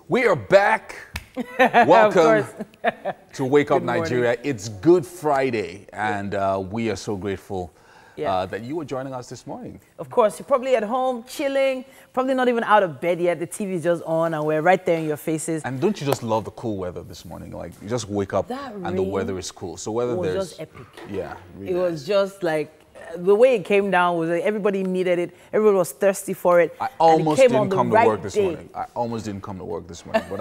We are back. Welcome to Wake Up Nigeria. It's Good Friday, and we are so grateful that you were joining us this morning. Of course, you're probably at home, chilling, probably not even out of bed yet. The TV's just on, and we're right there in your faces. And don't you just love the cool weather this morning? Like, you just wake up and the weather is cool. So whether was there's... just epic. Yeah. Really It was just like... The way it came down was like everybody needed it. Everybody was thirsty for it. I almost didn't come to work this morning. I almost didn't come to work this morning. But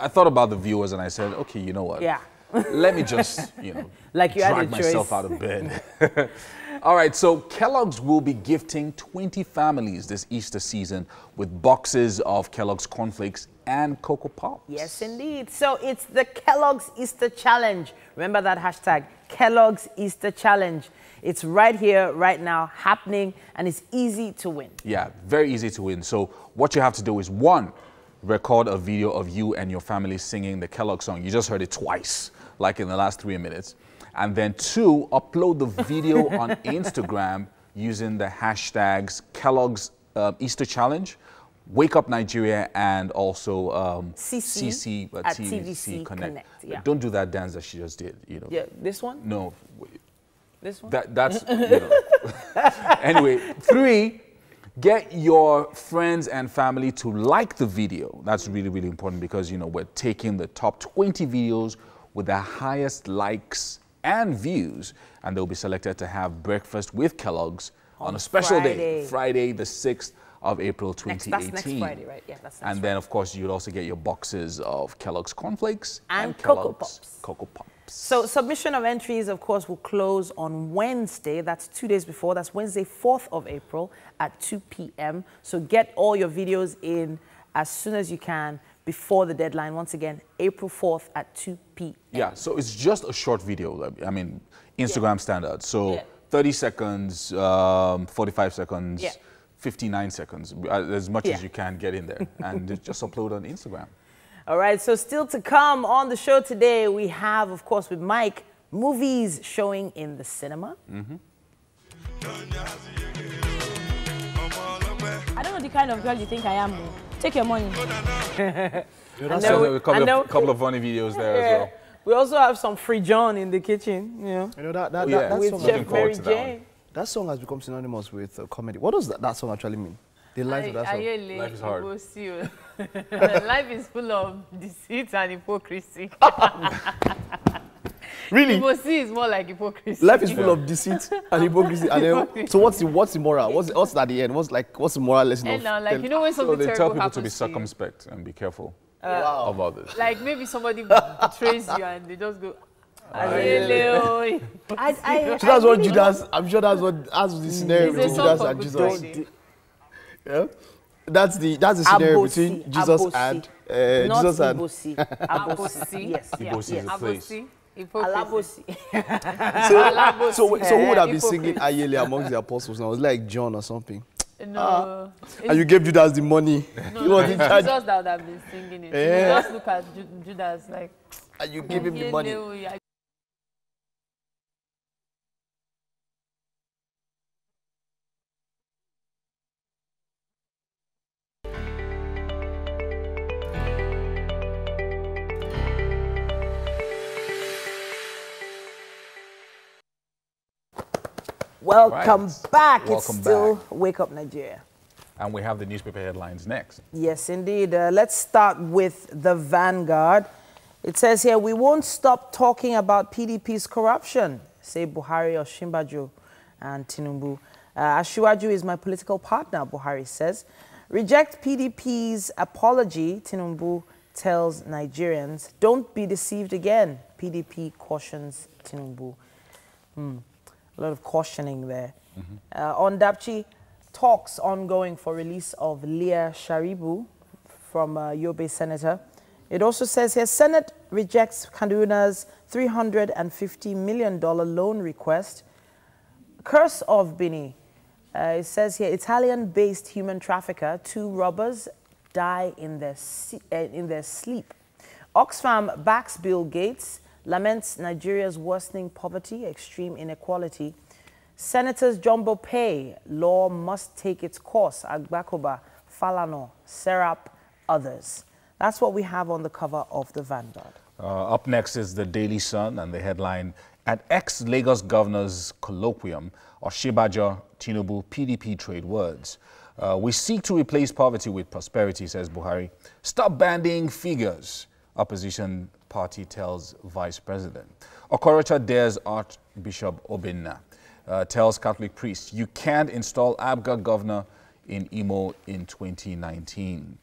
I thought about the viewers and I said, okay, you know what? Yeah. Let me just, like you drag myself out of bed. All right, so Kellogg's will be gifting 20 families this Easter season with boxes of Kellogg's cornflakes and Cocoa Pops. Yes, indeed. So it's the Kellogg's Easter Challenge. Remember that hashtag, Kellogg's Easter Challenge. It's right here, right now, happening, and it's easy to win. Yeah, very easy to win. So what you have to do is, one, record a video of you and your family singing the Kellogg song. You just heard it twice, like in the last 3 minutes. And then two, upload the video on Instagram using the hashtags Kellogg's Easter Challenge, Wake Up Nigeria, and also CC at TVC Connect. Yeah. Don't do that dance that she just did. Yeah, this one? No. This one? That's, Anyway, three, get your friends and family to like the video. That's really, really important because, we're taking the top 20 videos with the highest likes and views, and they'll be selected to have breakfast with Kellogg's on a special day, Friday, the 6th of April, 2018. That's next Friday, right? Yeah, that's next And then, of course, you'll also get your boxes of Kellogg's cornflakes and Kellogg's Cocoa Pops. So submission of entries, of course, will close on Wednesday. That's 2 days before. That's Wednesday, 4th of April at 2 p.m. So get all your videos in as soon as you can before the deadline. Once again, April 4th at 2 p.m. Yeah, so it's just a short video. I mean, Instagram standard. So 30 seconds, 45 seconds, 59 seconds, as much as you can get in there. And just upload on Instagram. All right, so still to come on the show today, we have, of course, with Mike, movies showing in the cinema. I don't know the kind of girl you think I am. Take your money. A couple of funny videos there as well. We also have some Free John in the kitchen, that with song Chef Mary Jane. That song has become synonymous with comedy. What does that song actually mean? The lines of that song. Life is hard. Life is full of deceit and hypocrisy. Really? Hypocrisy is more like hypocrisy. Life is full of deceit and hypocrisy. And then, so what's the moral? What's at the end? What's the moral lesson of? Now, like, when something they tell terrible people to be happens circumspect and be careful of others. Like maybe somebody betrays you and they just go. So that's what Judas. I'm sure that's the scenario between Judas and Jesus. Yeah, that's the scenario between Jesus and Jesus and Abosi. Yes. Ibosi is a place. Alabosi. So who would have been singing Ayele amongst the apostles now? It was like John or something. No. And you gave Judas the money. No, it's Jesus that would have been singing it. You just look at Judas like. And you give him the money. Welcome back. It's still Wake Up Nigeria. And we have the newspaper headlines next. Yes, indeed. Let's start with the Vanguard. It says here, we won't stop talking about PDP's corruption, say Buhari, Osinbajo, and Tinubu. Asiwaju is my political partner, Buhari says. Reject PDP's apology, Tinubu tells Nigerians. Don't be deceived again, PDP cautions Tinubu. A lot of cautioning there. On Dapchi, talks ongoing for release of Leah Sharibu from Yobe Senator. It also says here, Senate rejects Kaduna's $350 million loan request. Curse of Bini. It says here, Italian-based human trafficker, 2 robbers die in their sleep. Oxfam backs Bill Gates, laments Nigeria's worsening poverty, extreme inequality. Senators jumbo pay, law must take its course. Agbakoba, Falano, Serap, others. That's what we have on the cover of the Vanguard. Up next is the Daily Sun and the headline, at ex-Lagos Governor's Colloquium, Oshibajo, Tinubu, PDP trade words. We seek to replace poverty with prosperity, says Buhari. Stop bandying figures, opposition party tells Vice President. Okorocha dares Archbishop Obinna, tells Catholic priest, you can't install ABGA governor in Imo in 2019.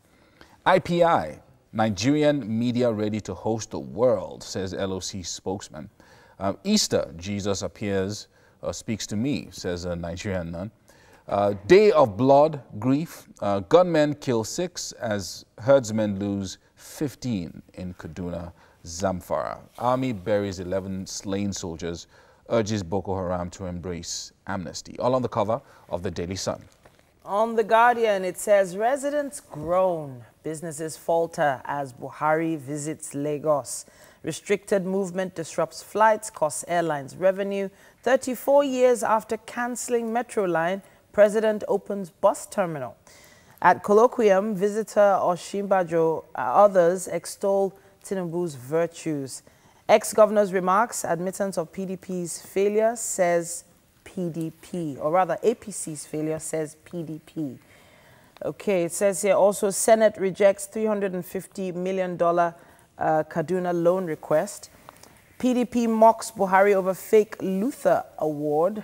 IPI, Nigerian media ready to host the world, says LOC spokesman. Easter, Jesus appears, speaks to me, says a Nigerian nun. Day of blood, grief. Gunmen kill 6 as herdsmen lose 15 in Kaduna, Zamfara. Army buries 11 slain soldiers, urges Boko Haram to embrace amnesty. All on the cover of the Daily Sun. On The Guardian, it says, residents groan, businesses falter as Buhari visits Lagos. Restricted movement disrupts flights, costs airlines revenue. 34 years after cancelling Metro line, President opens bus terminal. At Colloquium, visitor Oshibajo, others extol Tinubu's virtues. Ex-governor's remarks, admittance of PDP's failure, says PDP, or rather APC's failure, says PDP. Okay, it says here also Senate rejects $350 million Kaduna loan request. PDP mocks Buhari over fake Luther award.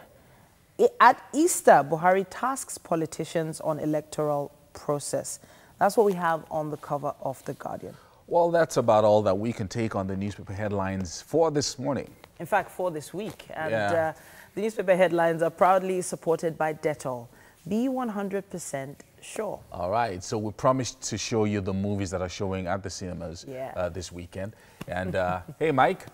At Easter, Buhari tasks politicians on electoral process. That's what we have on the cover of The Guardian. Well, that's about all that we can take on the newspaper headlines for this morning. In fact, for this week. And the newspaper headlines are proudly supported by Dettol. Be 100% sure. All right. So we promised to show you the movies that are showing at the cinemas this weekend. And hey, Mike.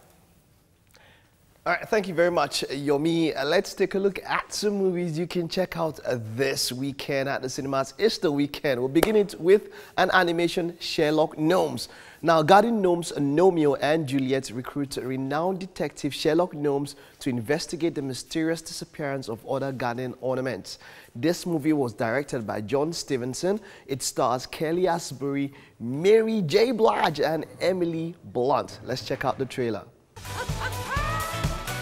All right, thank you very much, Yomi. Let's take a look at some movies you can check out this weekend at the cinemas. It's the weekend. We'll begin it with an animation, Sherlock Gnomes. Now, Guardian Gnomes Romeo and Juliet recruit renowned detective Sherlock Gnomes to investigate the mysterious disappearance of other garden ornaments. This movie was directed by John Stevenson. It stars Kelly Asbury, Mary J. Blige, and Emily Blunt. Let's check out the trailer.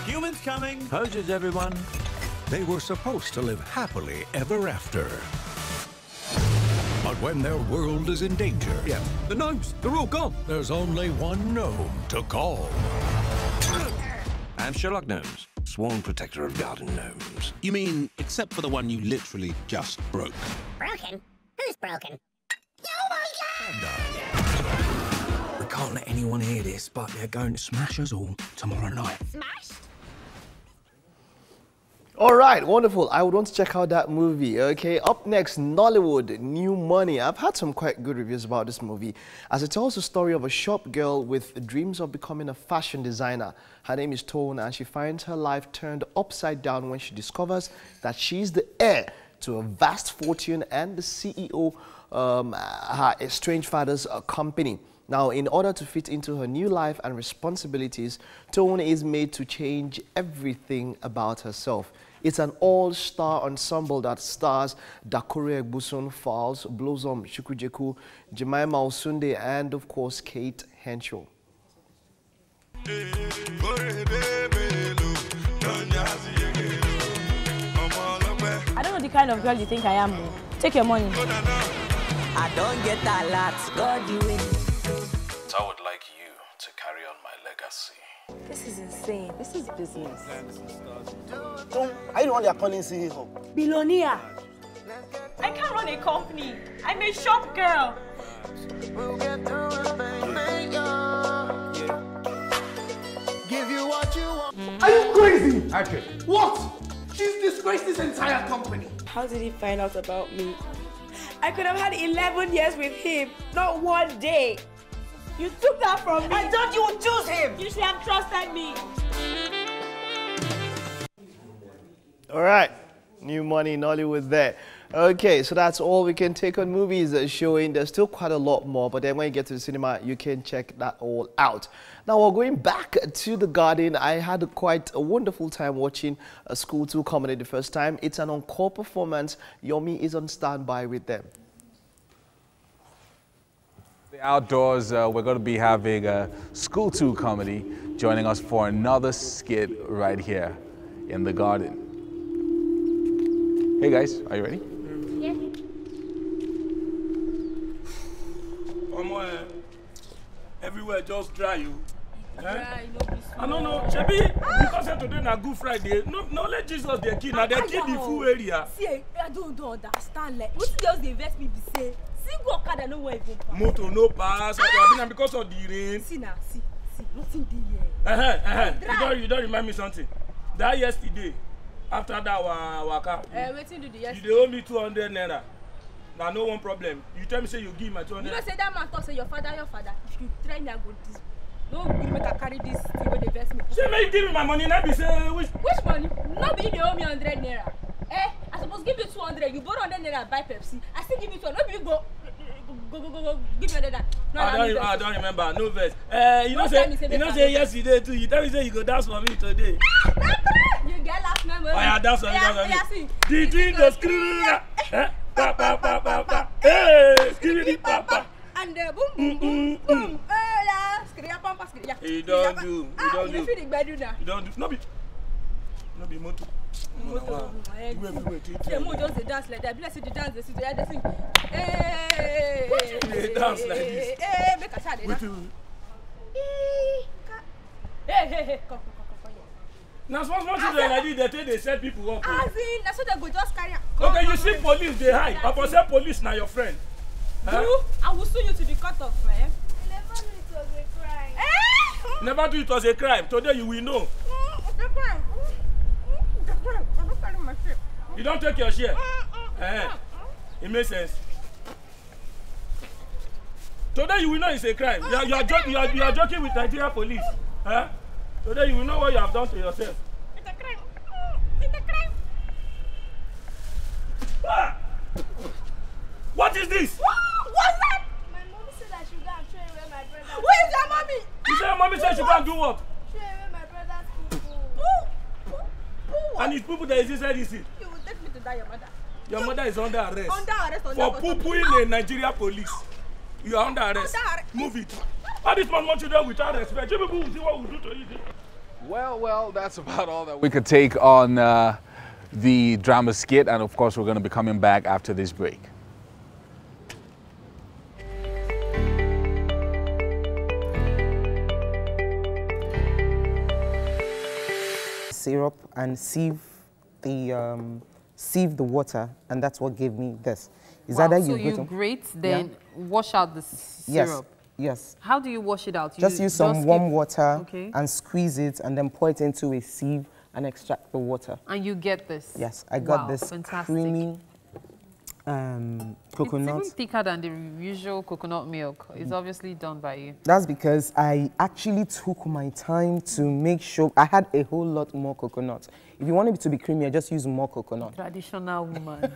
Humans coming. How's it, everyone? They were supposed to live happily ever after. But when their world is in danger... Yeah, the gnomes, they're all gone. There's only one gnome to call. I'm Sherlock Gnomes, sworn protector of garden gnomes. You mean, except for the one you literally just broke? Broken? Who's broken? Oh my God! We can't let anyone hear this, but they're going to smash us all tomorrow night. Smashed? All right, wonderful. I would want to check out that movie. Okay, up next, Nollywood, New Money. I've had some quite good reviews about this movie, as it tells the story of a shop girl with dreams of becoming a fashion designer. Her name is Tone, and she finds her life turned upside down when she discovers that she's the heir to a vast fortune and the CEO her estranged father's company. Now, in order to fit into her new life and responsibilities, Tone is made to change everything about herself. It's an all-star ensemble that stars Dakore Egbuson, Falz, Blossom Shukrijeku, Jemima Osunde, and of course, Kate Henshaw. I don't know the kind of girl you think I am. Take your money. I don't get that lot. God, you win. I would like you to carry on my legacy. This is insane. This is business. Don't, are you the one they are calling CEO? Billionaire. I can't run a company. I'm a shop girl. We'll get through it, baby. Give you what you want. Are you crazy? Patrick. What? She's disgraced this entire company. How did he find out about me? I could have had 11 years with him, not one day. You took that from me. I thought you would choose him. You should have trusted me. All right, New Money, Nollywood there. Okay, so that's all we can take on movies showing. There's still quite a lot more, but then when you get to the cinema, you can check that all out. Now, we're going back to The Guardian. I had quite a wonderful time watching a School 2 comedy the first time. It's an encore performance. Yomi is on standby with them. Outdoors, we're going to be having a School 2 comedy joining us for another skit right here in the garden. Hey guys, are you ready? Yeah. Everywhere just dry you. Dry, I don't know, Shebi, because today na Good Friday, no let Jesus dey kill, na dey kill the full area. See, I don't understand. Like, what just dey vex me be say, single okada no wan even pass. Motor no pass, because of the rain. See, nothing dey here. You don't remind me something. That yesterday, after that waka, wetin do the yesterday? you dey owe me 200 naira. Now no one problem. You tell me say you give my 200. You know say that man talk say your father. If you try me, I go this. No, you make I carry this thing where they vex me. Say may you give me my money, now be say which money? No be you owe me 100 naira. I suppose give you 200. You borrow 100 naira buy Pepsi. I still give you 200. No be you go give me 100 naira. No, I don't remember. No verse. You know say yesterday too. You tell me say you go dance for me today. You get last memory. Oh yeah, dance for me. The dream goes screw. Pa pa pa pa pa. Hey, skiri pa pa. And boom boom boom boom. Yeah, skiri pampa skiri. You don't do. You feel the bedu now. You don't do. No be moto. The mo just dey dance like that. Be like say the dance dey sing. They sing. They dance like this. Make a shot. Hey, come. Now small children like this, they set people up. As in, that's what they go just carry. Okay, you see police, they hide. I say police now your friend. You? I will sue you to the court of man. Never knew it was a crime. Today you will know. It's a crime. I'm not carrying my shit. You don't take your share. It makes sense. Today you will know it's a crime. You are joking with Nigeria police. Today you will know what you have done to yourself. It's a crime. It's a crime. What is this? What's that? My mom said I should go and throw away my brother. Who is your mommy? You say your mommy said she go and do what? Throw away my brother's people. Who? And it's people that is inside this. You will take me to die, your mother. Your mother is under arrest. Under arrest. For poo-pooing in Nigeria police. You are under arrest. Move it. All these small children without respect. You people will see what we do to you. Well, that's about all that we could take on the drama skit. And of course, we're going to be coming back after this break. Syrup and sieve the water, and that's what gave me this. So you grate, then wash out the syrup. Yes. How do you wash it out? Just use some warm water and squeeze it, and then pour it into a sieve and extract the water. And you get this? Yes, I got this fantastic. creamy coconut. It's even thicker than the usual coconut milk. It's obviously done by you. That's because I actually took my time to make sure I had a whole lot more coconut. If you want it to be creamy, I just use more coconut. Traditional woman.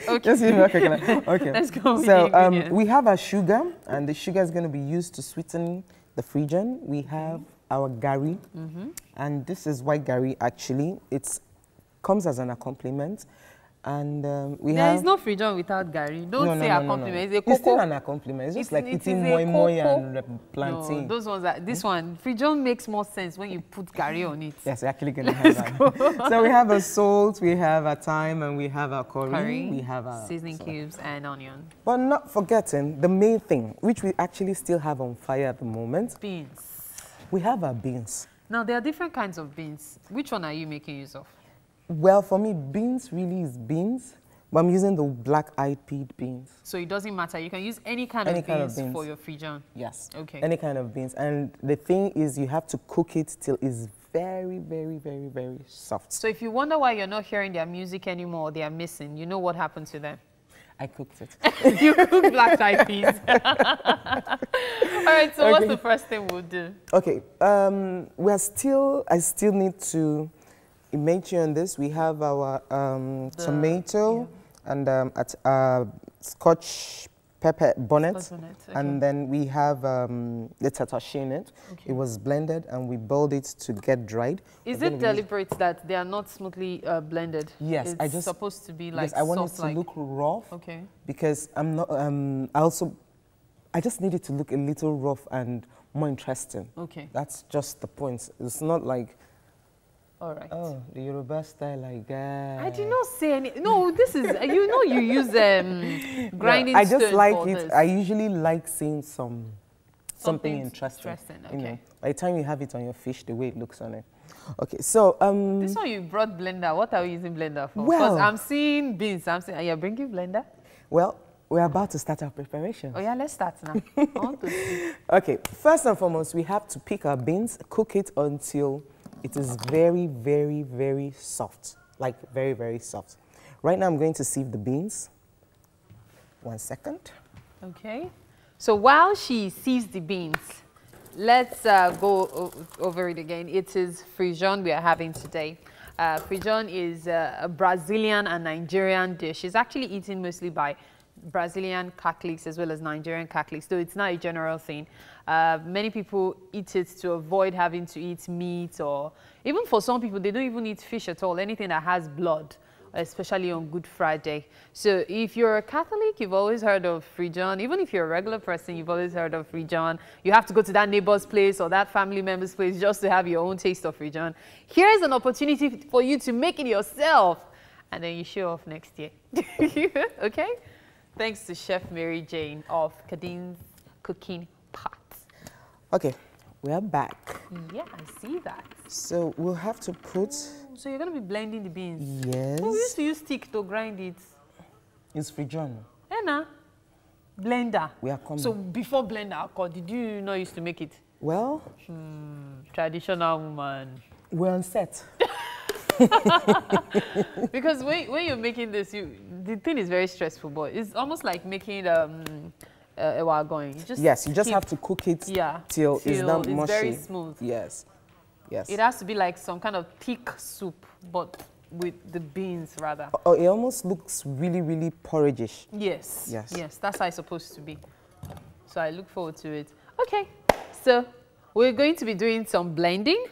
Okay. Just use more coconut. Okay. Let's go. So we have our sugar, and the sugar is going to be used to sweeten the frijan. We have our gari, and this is white gari. Actually, it comes as an accompaniment. And we have... There is no frijan without gari. Don't say accompaniment. It's a cocoa. It's still an accompaniment. It's just like eating moi and plantain. No, those ones are... This one, frijan makes more sense when you put gari on it. Yes, we're actually going to have that. So we have our salt, we have our thyme, and we have our curry. We have our... seasoning cubes and onion. But not forgetting the main thing, which we actually still have on fire at the moment. Beans. We have our beans. Now, there are different kinds of beans. Which one are you making use of? Well, for me, beans really is beans, but I'm using the black-eyed peed beans. So it doesn't matter. You can use any kind of beans for your frijan? Yes. Okay. Any kind of beans. And the thing is, you have to cook it till it's very, very, very, very soft. So if you wonder why you're not hearing their music anymore, they are missing, you know what happened to them? I cooked it. You cooked black-eyed peas. All right, so what's the first thing we'll do? Okay. I still need to... mention this. We have our tomato and Scotch pepper bonnet, and then we have the tatashi in it. It was blended and we boiled it to get dried. Is it deliberate that they are not smoothly blended? Yes, it's supposed to be like I want it to look raw. Okay. Because I'm not. I just need it to look a little rough and more interesting. Okay. That's just the point. It's not like, all right. Oh, the Yoruba style, like that. I did not say any. No, this is, you know, you use grinding no, I just stone like for it. this. I usually like seeing something interesting. Okay. You know, by the time you have it on your fish, the way it looks on it. Okay, so this one you brought blender. What are we using blender for? Well, because I'm seeing beans. I'm saying, are you bringing blender? Well, we're about to start our preparation. Oh yeah, let's start now. I want to see. Okay, first and foremost, we have to pick our beans, cook it until it is very, very, very soft. Like very, very soft. Right now, I'm going to sieve the beans. 1 second. Okay. So while she sieves the beans, let's go over it again. It is frijoune we are having today. Frijoune is a Brazilian and Nigerian dish. It's actually eaten mostly by Brazilian Catholics as well as Nigerian Catholics, though it's not a general thing. Many people eat it to avoid having to eat meat, or even for some people, they don't even eat fish at all, anything that has blood, especially on Good Friday. So if you're a Catholic, you've always heard of frijoune. Even if you're a regular person, you've always heard of frijoune. You have to go to that neighbor's place or that family member's place just to have your own taste of frijoune. Here's an opportunity for you to make it yourself, and then you show off next year. Okay? Thanks to Chef Mary Jane of Kadeen's Cooking Pot. Okay, we are back. Yeah, I see that. So we'll have to put... So you're going to be blending the beans? Yes. Oh, we used to use stick to grind it. It's frijoune. Enna, blender. We are coming. So before blender, did you not used to make it? Well... traditional woman. We're on set. Because when you're making this, the thing is very stressful, but it's almost like making a wagon. Yes, you just have to cook it till it's not mushy. It's very smooth. Yes, yes. It has to be like some kind of thick soup, but with the beans rather. Oh, it almost looks really, really porridge-ish. Yes, yes, yes. That's how it's supposed to be. So I look forward to it. Okay, so we're going to be doing some blending.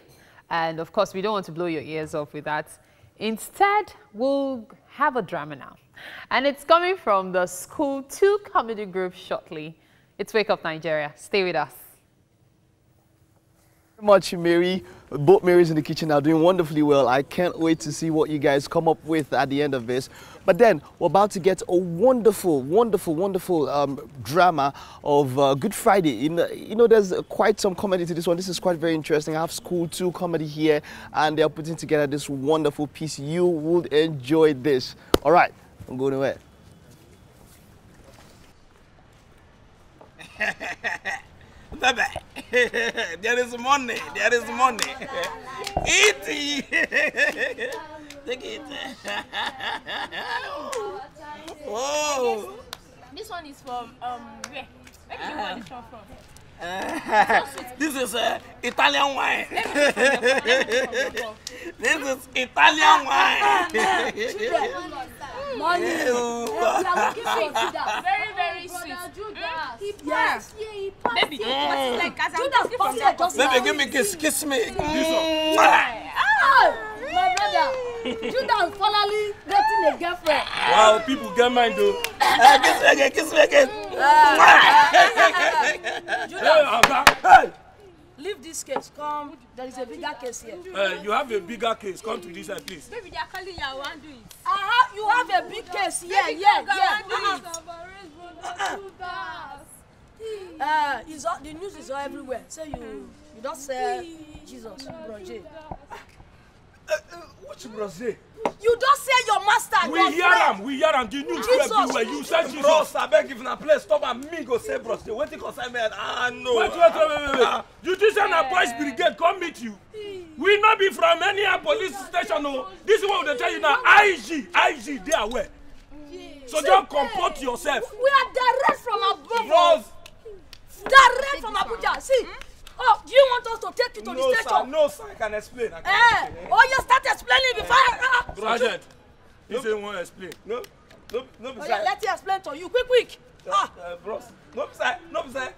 And of course, we don't want to blow your ears off with that. Instead, we'll have a drama now. And it's coming from the School 2 comedy group shortly. It's Wake Up Nigeria. Stay with us. Much, Mary. Both Marys in the kitchen are doing wonderfully well. I can't wait to see what you guys come up with at the end of this. But then we're about to get a wonderful, wonderful, wonderful drama of Good Friday. You know, there's quite some comedy to this one. This is quite very interesting. I have School 2 comedy here, and they're putting together this wonderful piece. You would enjoy this. All right, I'm going away. Baby, there is money. There is money. Eat it. Take it. Oh. This one is from where? Where did you want this one from? This is Italian wine. This is Italian wine. Money. Very, very sweet. Yes. Baby, like as Baby, give me kiss. Kiss me. My brother, Judah finally getting a girlfriend. Wow, people get mine though. Kiss me again. Judah, leave this case. Come, there is a bigger case here. You have a bigger case. Come to this side, please. Baby, they are calling you. I want to do it. You have a big case here. It's all, the news is all everywhere. So you don't say Jesus, Brother. Which Brother? You don't say your master. We hear him. The news everywhere. You say Jesus. Bros, I beg if na place stop and me go say Brother. What you concern me? No. Wait. You just send a police brigade come meet you. We not be from any police station. No. This is what they tell you now. IG, they are where. So just comport yourself. We are direct from above. Bros. Direct from Abuja. See. Oh, do you want us to take you to the station? No, sir, I can explain. You start explaining before Sergeant, you say you want to explain. No, let him explain to you. Quick. Bros, no, sir.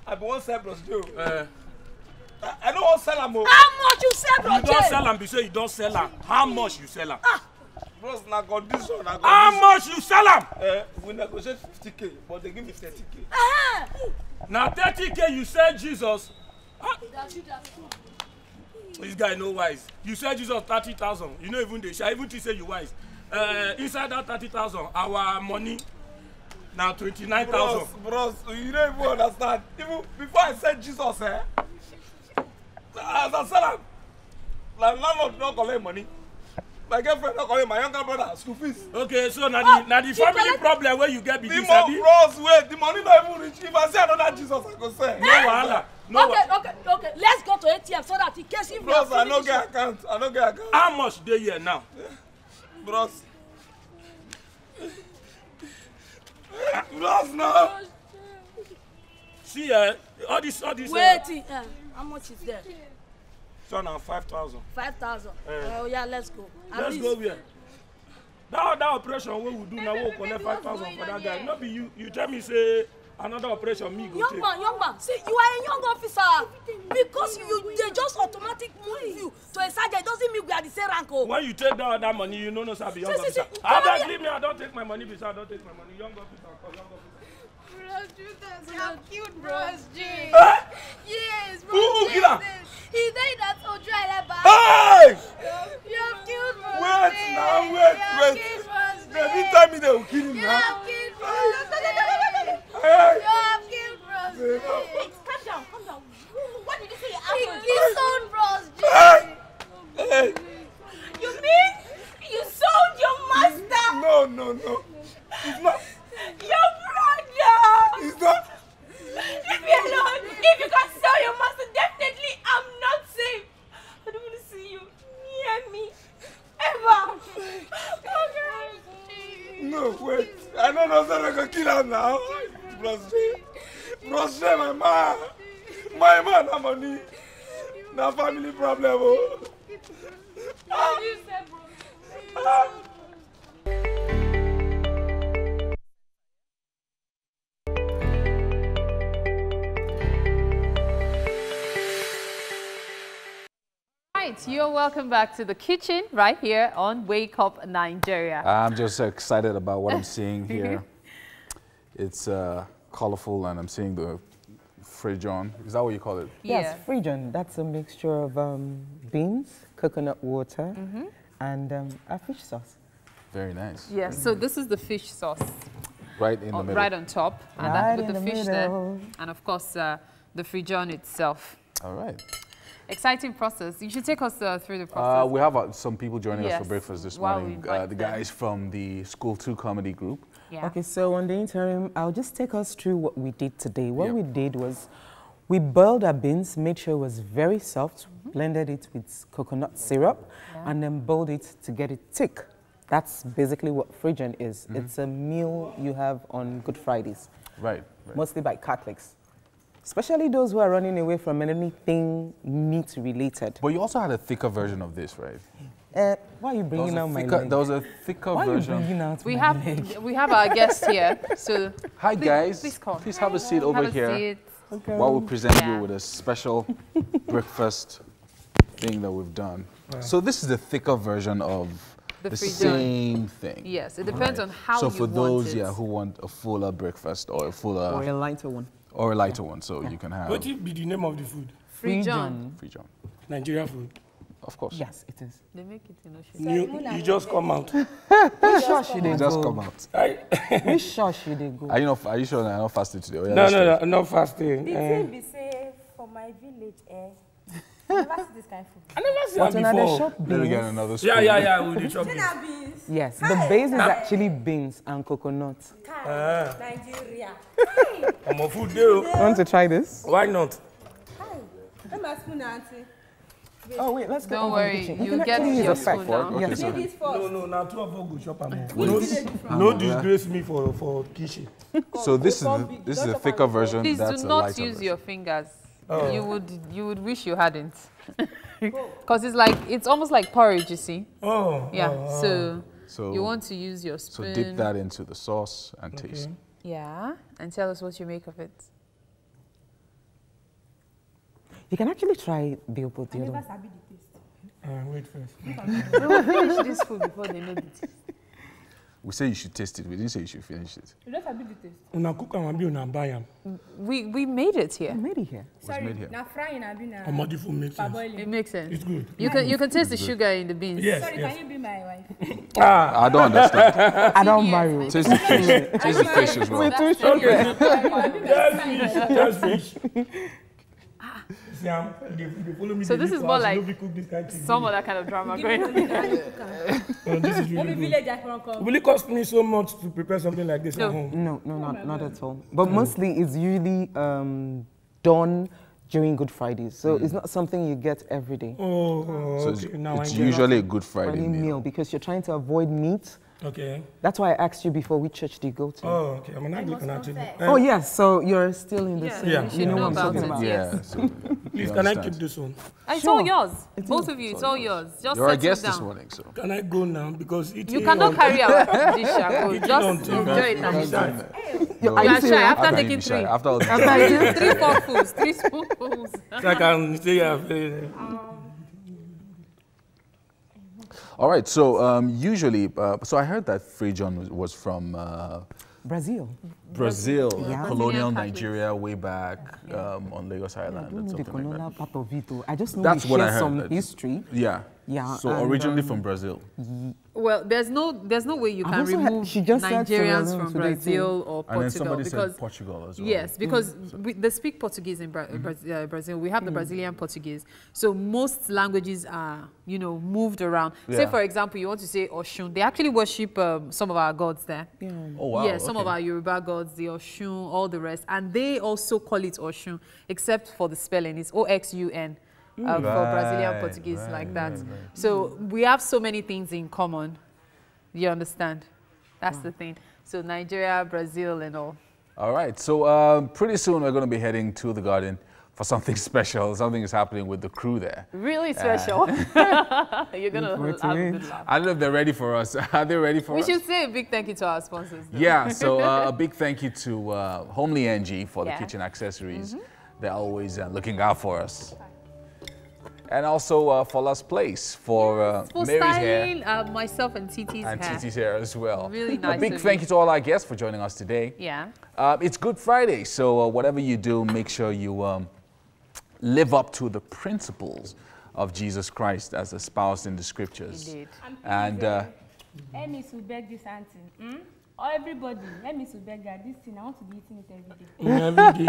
I be one sell bros too. I don't want to sell them. How much you sell bros? You don't sell them because you don't sell them. How much you sell them? Bros, na condition. How much you sell them? We negotiate 50K, but they give me 30K. Now 30K you said Jesus. This guy no wise. You said Jesus 30,000. You know even they shall even say you wise. Inside that 30,000, our money now 29,000. Bros, you don't even understand. Even before I said Jesus, as I said, like landlord don't collect money. My girlfriend don't collect my younger brother school fees. Okay, so now the family problem where you get begin sabi. Bros, wait, the money not even reach. If I say another Jesus, I go say. No wahala. No. Okay. Let's go to ATM so that in case if bros, I don't get account. I don't get account. How much they here now? Bros. Bros, no. See, all this. Wait, how much is there? So now 5,000. 5,000. Oh yeah, let's go. Let's go where? That operation what we do now, we'll collect 5,000 for that guy. Not be you. You tell me say another operation me go take. Young man. See, you are a young officer. Because they just automatic move you to a sergeant. Doesn't mean we are the same rank. When you take down that money, you know no sir be young officer. I don't leave me. I don't take my money. Because I don't take my money. Young officer, young officer. Bros, Judas, you're cute, Bros J. Yes, Bros Who J. killed her? He died at Ojueleba. Hey! You're cute, Bros J. Wait. Every time they will kill him now. You're cute, Bros J. Hey! You're cute, Bros J. Calm down. What did you say? He sold Bros J. Hey! You mean you sold your master? No. It's not. Your brother! It's not. Leave me alone! If you can sell your master, definitely I'm not safe. I don't want to see you near me. Ever! Okay. No, wait. I don't know if I'm going to kill her now. Bros J, my man, have money. No family problem. Oh. You're welcome back to the kitchen right here on Wake Up Nigeria. I'm just excited about what I'm seeing here. It's colorful, and I'm seeing the frijon. Is that what you call it? Yes, frijon. That's a mixture of beans, coconut water, and a fish sauce. Very nice. Yes, so this is the fish sauce. Right in the middle. Right on top. And right with the fish there. And of course, the frijon itself. All right. Exciting process. You should take us through the process. We have some people joining us for breakfast this morning. The guys from the School 2 comedy group. Yeah. Okay, so on the interim, I'll just take us through what we did today. What we did was we boiled our beans, made sure it was very soft, blended it with coconut syrup, and then boiled it to get it thick. That's basically what frijon is. It's a meal you have on Good Fridays. Right. Mostly by Catholics. Especially those who are running away from anything meat-related. But you also had a thicker version of this, right? Why are you bringing out my leg? There was a thicker version. Why are you bringing out we my have leg? We have our guest here. So hi guys. Please have a seat over here. Okay. While we present you with a special breakfast thing that we've done. So this is the thicker version of the same thing. Yes, it depends on how you want it. So for those who want a fuller breakfast or a fuller... Or a lighter one. Or a lighter one, so you can have... What will be the name of the food? Frijon. Nigeria food? Of course. Yes, it is. They make it in Oshun. You just come out. Which church you just come out. Which church you they go? Are you sure you're not fasting today? No, I'm not fasting. The thing be say for my village, I never see this kind of food. I never see that before. Let me get another spoon. Yeah, we'll do chop beans. Yes, the base is actually beans and coconut. Nigeria. I'm a food there. Want to try this? Why not? Let me spoon, auntie. Oh wait, let's go. Don't worry, you get your spoon now. Okay, yes. No, now 2 of us go shop and no disgrace me for kitchen. So this is the thicker version. Please That's do a not lighter use version. your fingers. Oh. You would wish you hadn't. Because it's almost like porridge, you see. Oh. Yeah. So you want to use your spoon. So dip that into the sauce and taste. Yeah, and tell us what you make of it. You can actually try the other one. Wait first. We will finish this food before they know the taste. We say you should taste it. We didn't say you should finish it. You don't forbid the taste. Una cook and una buy them. We made it here. We made it here. Sorry, made here. now frying and being Amadifu makes sense. It makes sense. It's good. You can taste the sugar in the beans. Yes, Sorry, yes. can you be my wife? I don't understand. I don't marry. Taste the fish. Taste the fish as well. Just fish. So this is more like some other kind of drama going on. This is really good. Will it cost me so much to prepare something like this at home? No, not at all. But mostly it's usually done during Good Friday. So it's not something you get every day. Oh, so okay. Now it's usually a Good Friday meal. Because you're trying to avoid meat. Okay. That's why I asked you before which church do you go to. Oh, okay. I'm an Anglican actually. Oh, yes. So you're still in the same. Yeah. You know what I'm talking about. Yeah. So Please, can I keep this one? It's all yours. Both of you, it's all yours. Just you're a settle guest this down. morning, so. Can I go now? Because it You cannot carry our dish. Just enjoy it now. You are shy after taking 3. After all 3 forkfuls, 3 spoonfuls. So I can stay here. All right, so usually, so I heard that Free John was from Brazil. Brazil, Yeah. colonial Nigeria, way back on Lagos Island. I don't know the colonial part of it. I just know That's we what I share heard. some history. Yeah. Yeah. So originally from Brazil. Well, there's no way you can also remove she just said Nigerians Sierra from Leone today Brazil too. or And Portugal then somebody because said Portugal as well. yes, because they speak Portuguese in Brazil. We have the Brazilian Portuguese, so most languages are moved around. Say for example, you want to say Oshun, they actually worship some of our gods there. Yeah. Oh wow. Yeah, some of our Yoruba gods, the Oshun, all the rest, and they also call it Oshun, except for the spelling. It's Oxun. For Brazilian Portuguese like that. So we have so many things in common. You understand? That's the thing. So Nigeria, Brazil and all. All right, so pretty soon we're going to be heading to the garden for something special. Something is happening with the crew there. Really special. You're going to have a good laugh. I don't know if they're ready for us. Are they ready for us? We should say a big thank you to our sponsors. Though. Yeah, so a big thank you to Homely NG for the kitchen accessories. They're always looking out for us. And also Fola's Place for Mary's styling, hair. myself and Titi's hair. And Titi's hair as well. Really nice. A big thank you to all our guests for joining us today. Yeah. It's Good Friday, so whatever you do, make sure you live up to the principles of Jesus Christ as espoused in the scriptures. Indeed. And Let me to beg this auntie. Or everybody, let me to beg her. This thing, I want to be eating it every day.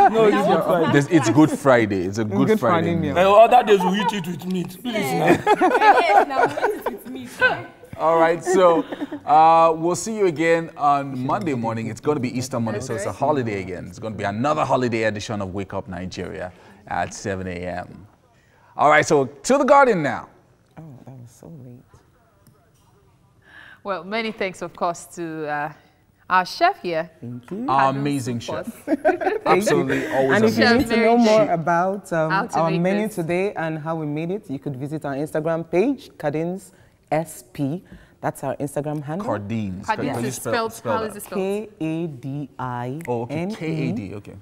No, it's Good Friday. It's Good Friday. It's a Good Friday meal. Other days we eat it with meat. Please. Yes, now we eat it with meat. All right, so we'll see you again on Monday morning. It's going to be Easter Monday, so it's a holiday again. It's going to be another holiday edition of Wake Up Nigeria at 7 a.m. All right, so to the garden now. Oh, that was so late. Well, many thanks, of course, to our chef here. Thank you. Our amazing chef. Absolutely, always And if you amazing. need to know more about our make menu this. today and how we made it, you could visit our Instagram page, Cardins SP. That's our Instagram handle. Cardines. Cardines is spelled, how is it spelled? K-A-D-I-N-E-S-S-P. Oh, okay. K-A-D, okay.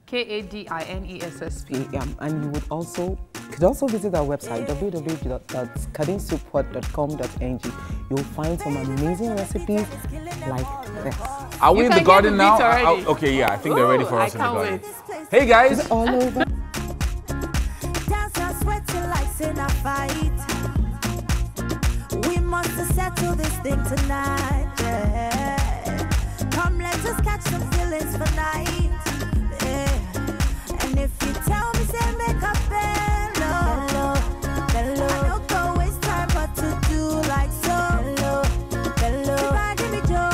K-A-D-I-N-E-S-S-P. Yeah, and you could also visit our website, www.cardinsupport.com.ng. You'll find some amazing recipes like this. Are we in the garden now? already. Okay, yeah, I think they're ready for us in the I garden. can't wait. Hey guys. It's all over. Dance and sweat till like in a fight. We must settle this thing tonight. Yeah. Come, let us catch some feelings for night. Yeah. And if you tell me, say make up bello. I don't go waste time, but to do like so. Everybody me Joe,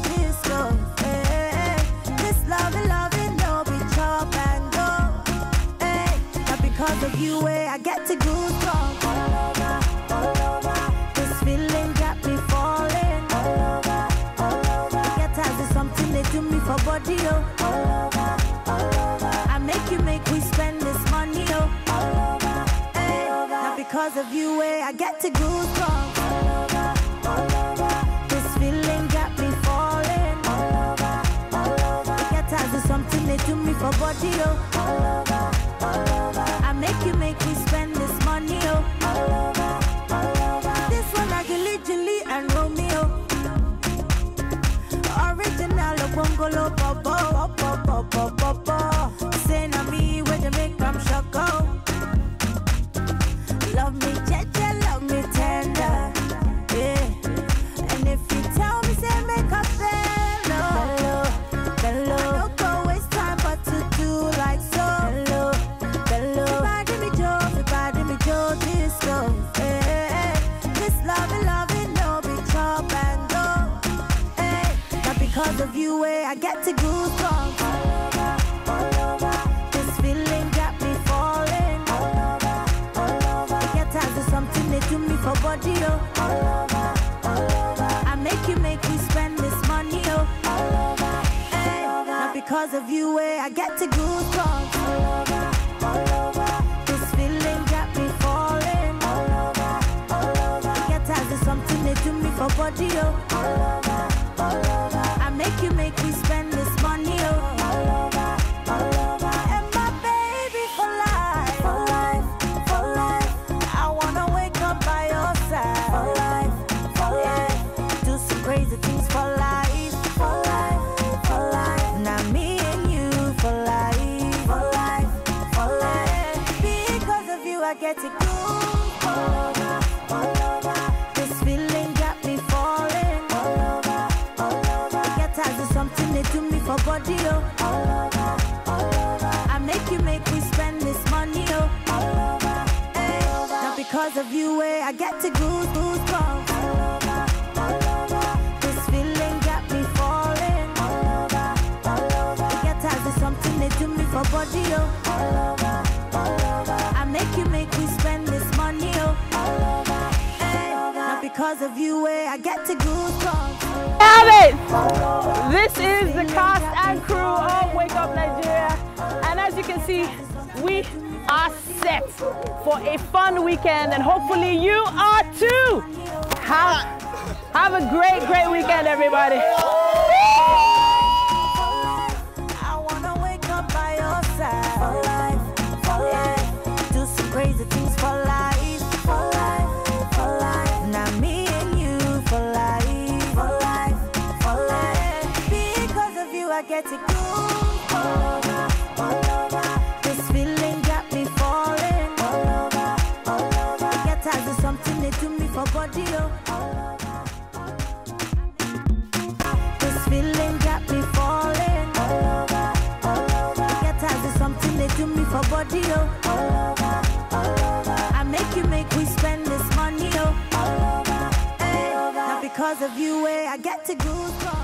disco. Yeah. This loving, no be chop and go. Hey, not because of you, I get to goosebumps all over. This feeling got me falling all over. Get tired of something they do me for body, oh. I make we spend this money, oh. Hey, not because of you, I get to goosebumps all over. This feeling got me falling all over. Get tired of something they do me for body, oh. I make we spend this money, oh. This one I can literally because of you, I get to goosebumps. This feeling got me falling. I get tired of something they do me for body, oh. I make me spend this money, oh. Hey, not because of you, I get to goosebumps. This feeling got me falling. I get tired of something they do me for body, oh. I make me spend this money, oh. And my baby for life, for life, for life. I wanna wake up by your side, for life, for life. Do some crazy things for life, for life, for life. Now me and you for life, for life, for life. Because of you, I get to go. This feeling got me falling. Get tired of something they do me for body, oh. I make me spend this money, oh. Hey, not because of you, I get to goosebumps. This feeling got me falling. Get tired of something they do me for body, oh. I make me spend this money, oh. Hey, not because of you, I get to goosebumps. Have it! This is the cast and crew of Wake Up Nigeria. And as you can see, we are set for a fun weekend, and hopefully you are too. Have a great, great weekend, everybody. I wanna wake up by your side, for life, for life. Do some crazy things for life, for life, for life. Now me and you for life, for life, for life. Because of you, I get to go. This feeling got me falling. Get tired of something they do me for body, oh. This feeling got me falling. Get tired of something they do me for body, oh. I make me spend this money, oh. Hey, not because of you, I get to goosebumps.